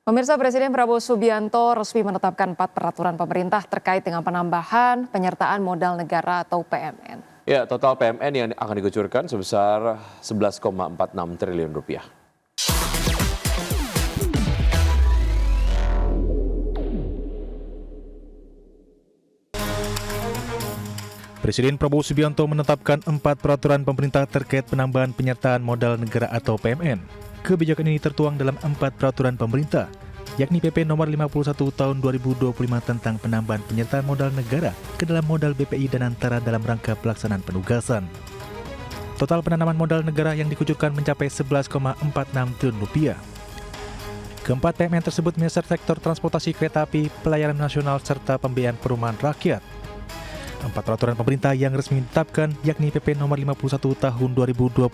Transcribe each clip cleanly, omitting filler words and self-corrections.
Pemirsa, Presiden Prabowo Subianto resmi menetapkan 4 peraturan pemerintah terkait dengan penambahan penyertaan modal negara atau PMN. Ya, total PMN yang akan dikucurkan sebesar 11,46 triliun rupiah. Presiden Prabowo Subianto menetapkan 4 peraturan pemerintah terkait penambahan penyertaan modal negara atau PMN. Kebijakan ini tertuang dalam 4 peraturan pemerintah, yakni PP nomor 51 tahun 2025 tentang penambahan penyertaan modal negara ke dalam modal BPI dan antara dalam rangka pelaksanaan penugasan. Total penanaman modal negara yang dikucurkan mencapai 11,46 triliun rupiah. Keempat PMN tersebut menyasar sektor transportasi kereta api, pelayaran nasional, serta pembiayaan perumahan rakyat. 4 peraturan pemerintah yang resmi ditetapkan yakni PP nomor 51 tahun 2025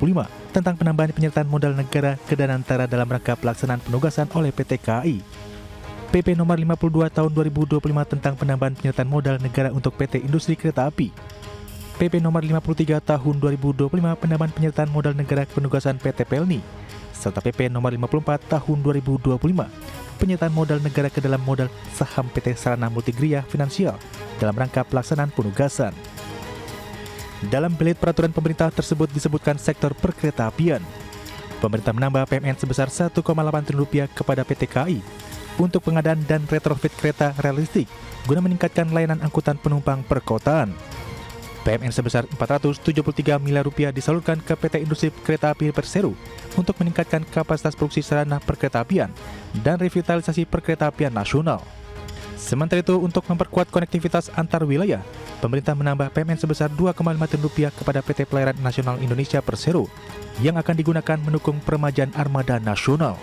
tentang penambahan penyertaan modal negara ke dan antara dalam rangka pelaksanaan penugasan oleh PT KAI. PP nomor 52 tahun 2025 tentang penambahan penyertaan modal negara untuk PT Industri Kereta Api. PP nomor 53 tahun 2025 penambahan penyertaan modal negara penugasan PT Pelni. Serta PP nomor 54 tahun 2025 penyertaan modal negara ke dalam modal saham PT Sarana Multigria Finansial dalam rangka pelaksanaan penugasan. Dalam belit peraturan pemerintah tersebut disebutkan sektor perkeretaapian. Pemerintah menambah PMN sebesar 1,8 triliun rupiah kepada PT KAI untuk pengadaan dan retrofit kereta rel listrik guna meningkatkan layanan angkutan penumpang perkotaan. PMN sebesar 473 miliar rupiah disalurkan ke PT Industri Kereta Api Persero untuk meningkatkan kapasitas produksi sarana perkeretaapian dan revitalisasi perkeretaapian nasional. Sementara itu, untuk memperkuat konektivitas antar wilayah, pemerintah menambah PMN sebesar 2,5 triliun rupiah kepada PT Pelayaran Nasional Indonesia Persero yang akan digunakan mendukung peremajaan armada nasional.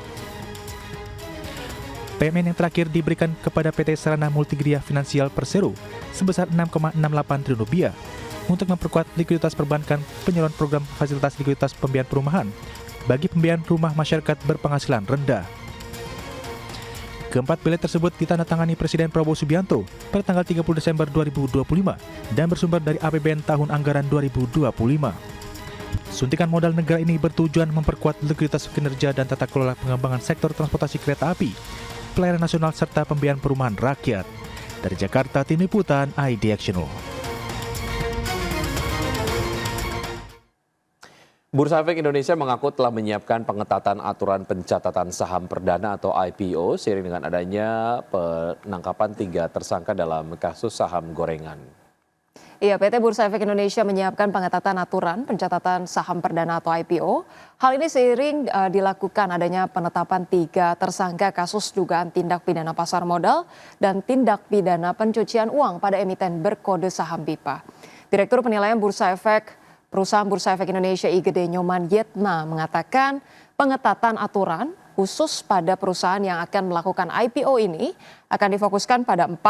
PMN yang terakhir diberikan kepada PT Sarana Multigria Finansial Persero sebesar 6,68 triliun rupiah untuk memperkuat likuiditas perbankan, penyaluran program fasilitas likuiditas pembiayaan perumahan bagi pembiayaan rumah masyarakat berpenghasilan rendah. Keempat belit tersebut ditandatangani Presiden Prabowo Subianto pada tanggal 30 Desember 2025 dan bersumber dari APBN tahun anggaran 2025. Suntikan modal negara ini bertujuan memperkuat likuiditas kinerja dan tata kelola pengembangan sektor transportasi kereta api, pelayaran nasional serta pembiayaan perumahan rakyat. Dari Jakarta, Tim Liputan IDXNO. Bursa Efek Indonesia mengaku telah menyiapkan pengetatan aturan pencatatan saham perdana atau IPO seiring dengan adanya penangkapan 3 tersangka dalam kasus saham gorengan. Iya, PT Bursa Efek Indonesia menyiapkan pengetatan aturan pencatatan saham perdana atau IPO. Hal ini seiring dilakukan adanya penetapan 3 tersangka kasus dugaan tindak pidana pasar modal dan tindak pidana pencucian uang pada emiten berkode saham BIPA. Direktur Penilaian Bursa Efek Perusahaan Bursa Efek Indonesia IGD Nyoman Yetna mengatakan pengetatan aturan khusus pada perusahaan yang akan melakukan IPO ini akan difokuskan pada 4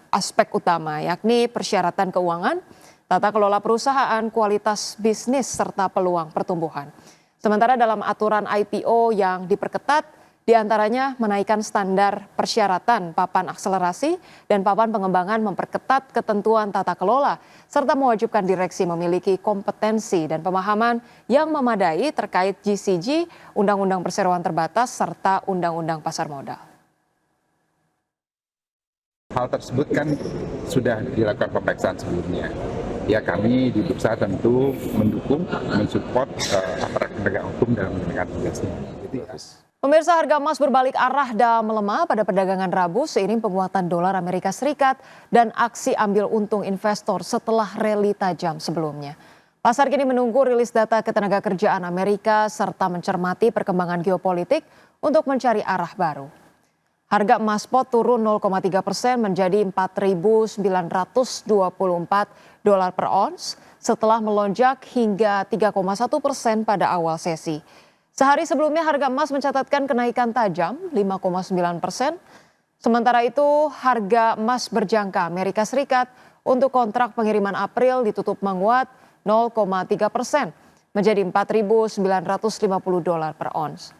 aspek utama, yakni persyaratan keuangan, tata kelola perusahaan, kualitas bisnis, serta peluang pertumbuhan. Sementara dalam aturan IPO yang diperketat, diantaranya menaikkan standar persyaratan papan akselerasi dan papan pengembangan, memperketat ketentuan tata kelola, serta mewajibkan direksi memiliki kompetensi dan pemahaman yang memadai terkait GCG, Undang-Undang Perseroan Terbatas, serta Undang-Undang Pasar Modal. Hal tersebut kan sudah dilakukan pemeriksaan sebelumnya. Ya, kami di Bursa tentu mendukung, mensupport aparat penegak hukum dalam menegakkan tugasnya. Pemirsa, harga emas berbalik arah dan melemah pada perdagangan Rabu seiring penguatan dolar Amerika Serikat dan aksi ambil untung investor setelah rally tajam sebelumnya. Pasar kini menunggu rilis data ketenagakerjaan Amerika serta mencermati perkembangan geopolitik untuk mencari arah baru. Harga emas spot turun 0,3% menjadi 4.924 dolar per ons setelah melonjak hingga 3,1% pada awal sesi. Sehari sebelumnya harga emas mencatatkan kenaikan tajam 5,9%. Sementara itu harga emas berjangka Amerika Serikat untuk kontrak pengiriman April ditutup menguat 0,3% menjadi 4.950 dolar per ons.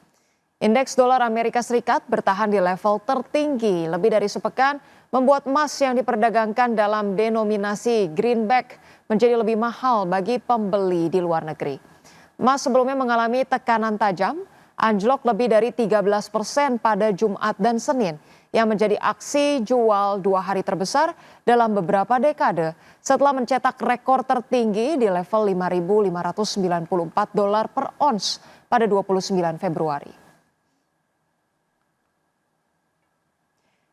Indeks dolar Amerika Serikat bertahan di level tertinggi lebih dari sepekan, membuat emas yang diperdagangkan dalam denominasi greenback menjadi lebih mahal bagi pembeli di luar negeri. Emas sebelumnya mengalami tekanan tajam anjlok lebih dari 13% pada Jumat dan Senin, yang menjadi aksi jual 2 hari terbesar dalam beberapa dekade setelah mencetak rekor tertinggi di level $5.594 per ons pada 29 Februari.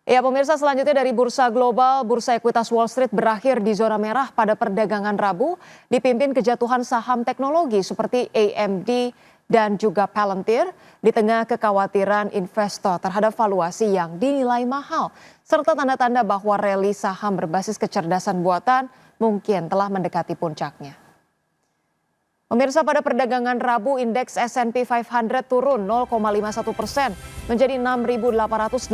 Ya pemirsa, selanjutnya dari Bursa Global, Bursa Ekuitas Wall Street berakhir di zona merah pada perdagangan Rabu, dipimpin kejatuhan saham teknologi seperti AMD dan juga Palantir di tengah kekhawatiran investor terhadap valuasi yang dinilai mahal, serta tanda-tanda bahwa rally saham berbasis kecerdasan buatan mungkin telah mendekati puncaknya. Pemirsa, pada perdagangan Rabu, indeks S&P 500 turun 0,51% menjadi 6.882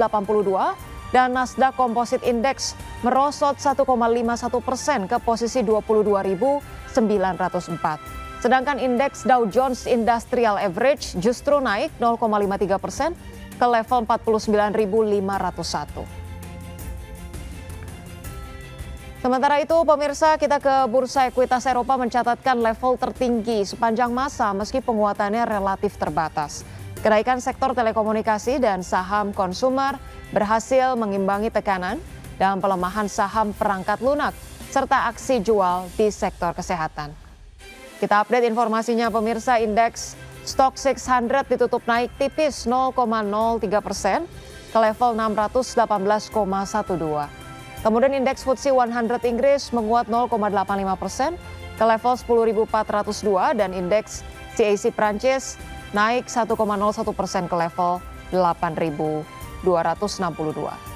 dan Nasdaq Composite Index merosot 1,51% ke posisi 22.904. Sedangkan indeks Dow Jones Industrial Average justru naik 0,53% ke level 49.501. Sementara itu, pemirsa, kita ke Bursa Ekuitas Eropa mencatatkan level tertinggi sepanjang masa meski penguatannya relatif terbatas. Kenaikan sektor telekomunikasi dan saham konsumer berhasil mengimbangi tekanan dan pelemahan saham perangkat lunak serta aksi jual di sektor kesehatan. Kita update informasinya pemirsa, indeks Stock 600 ditutup naik tipis 0,03% ke level 618,12. Kemudian indeks FTSE 100 Inggris menguat 0,85% ke level 10.402 dan indeks CAC Prancis naik 1,01% ke level 8.262.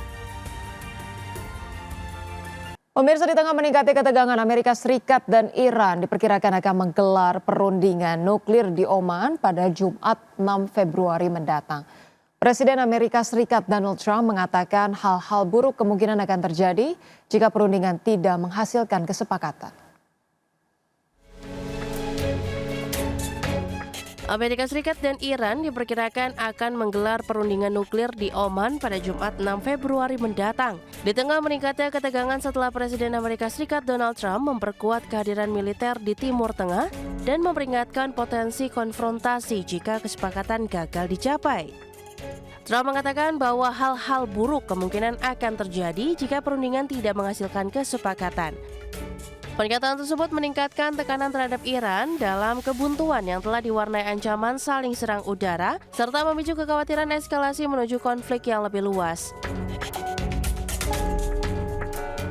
Pemirsa, di tengah meningkatnya ketegangan, Amerika Serikat dan Iran diperkirakan akan menggelar perundingan nuklir di Oman pada Jumat 6 Februari mendatang. Presiden Amerika Serikat Donald Trump mengatakan hal-hal buruk kemungkinan akan terjadi jika perundingan tidak menghasilkan kesepakatan. Amerika Serikat dan Iran diperkirakan akan menggelar perundingan nuklir di Oman pada Jumat 6 Februari mendatang. Di tengah meningkatnya ketegangan setelah Presiden Amerika Serikat Donald Trump memperkuat kehadiran militer di Timur Tengah dan memperingatkan potensi konfrontasi jika kesepakatan gagal dicapai. Trump mengatakan bahwa hal-hal buruk kemungkinan akan terjadi jika perundingan tidak menghasilkan kesepakatan. Pernyataan tersebut meningkatkan tekanan terhadap Iran dalam kebuntuan yang telah diwarnai ancaman saling serang udara serta memicu kekhawatiran eskalasi menuju konflik yang lebih luas.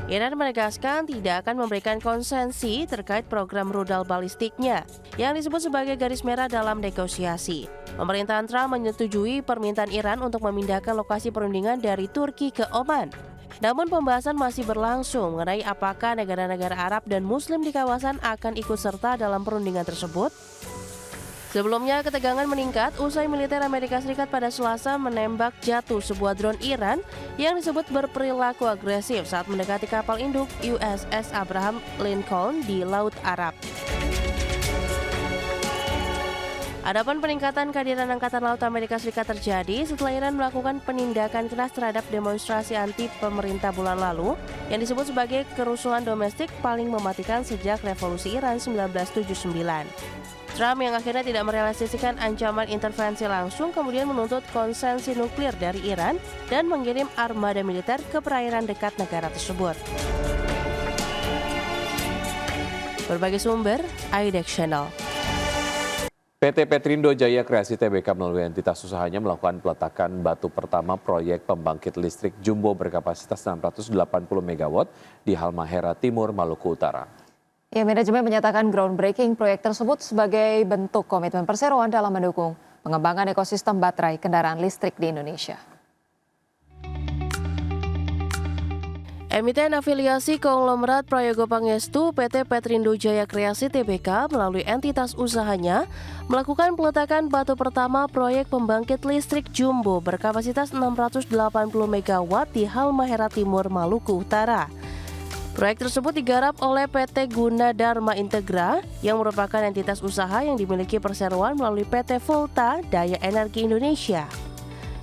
Iran menegaskan tidak akan memberikan konsensi terkait program rudal balistiknya yang disebut sebagai garis merah dalam negosiasi. Pemerintahan Trump menyetujui permintaan Iran untuk memindahkan lokasi perundingan dari Turki ke Oman. Namun pembahasan masih berlangsung mengenai apakah negara-negara Arab dan Muslim di kawasan akan ikut serta dalam perundingan tersebut. Sebelumnya, ketegangan meningkat usai militer Amerika Serikat pada Selasa menembak jatuh sebuah drone Iran yang disebut berperilaku agresif saat mendekati kapal induk USS Abraham Lincoln di Laut Arab. Adapun peningkatan kehadiran Angkatan Laut Amerika Serikat terjadi setelah Iran melakukan penindakan keras terhadap demonstrasi anti pemerintah bulan lalu yang disebut sebagai kerusuhan domestik paling mematikan sejak revolusi Iran 1979. Trump yang akhirnya tidak merealisasikan ancaman intervensi langsung kemudian menuntut konsensi nuklir dari Iran dan mengirim armada militer ke perairan dekat negara tersebut. Berbagai sumber, IDEX Channel. PT Petrindo Jaya Kreasi Tbk melalui entitas usahanya melakukan peletakan batu pertama proyek pembangkit listrik jumbo berkapasitas 680 MW di Halmahera Timur, Maluku Utara. Ya, manajemen menyatakan groundbreaking proyek tersebut sebagai bentuk komitmen perseroan dalam mendukung pengembangan ekosistem baterai kendaraan listrik di Indonesia. Emiten afiliasi konglomerat Prayogo Pangestu PT Petrindo Jaya Kreasi Tbk melalui entitas usahanya melakukan peletakan batu pertama proyek pembangkit listrik jumbo berkapasitas 680 MW di Halmahera Timur, Maluku Utara. Proyek tersebut digarap oleh PT Gunadarma Integra yang merupakan entitas usaha yang dimiliki perseroan melalui PT Volta Daya Energi Indonesia.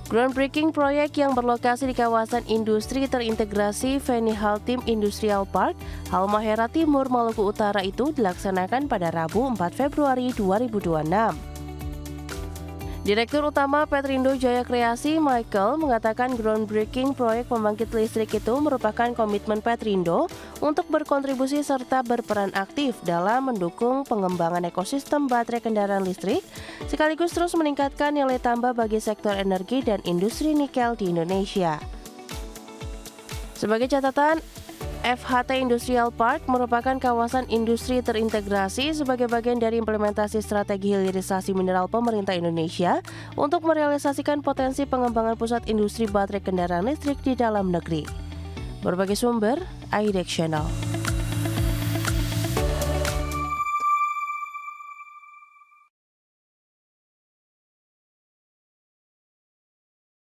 Groundbreaking proyek yang berlokasi di kawasan industri terintegrasi Feni Haltim Industrial Park, Halmahera Timur, Maluku Utara itu dilaksanakan pada Rabu 4 Februari 2026. Direktur Utama Petrindo Jaya Kreasi, Michael, mengatakan groundbreaking proyek pembangkit listrik itu merupakan komitmen Petrindo untuk berkontribusi serta berperan aktif dalam mendukung pengembangan ekosistem baterai kendaraan listrik, sekaligus terus meningkatkan nilai tambah bagi sektor energi dan industri nikel di Indonesia. Sebagai catatan, FHT Industrial Park merupakan kawasan industri terintegrasi sebagai bagian dari implementasi strategi hilirisasi mineral pemerintah Indonesia untuk merealisasikan potensi pengembangan pusat industri baterai kendaraan listrik di dalam negeri. Berbagai sumber, IDEX Channel.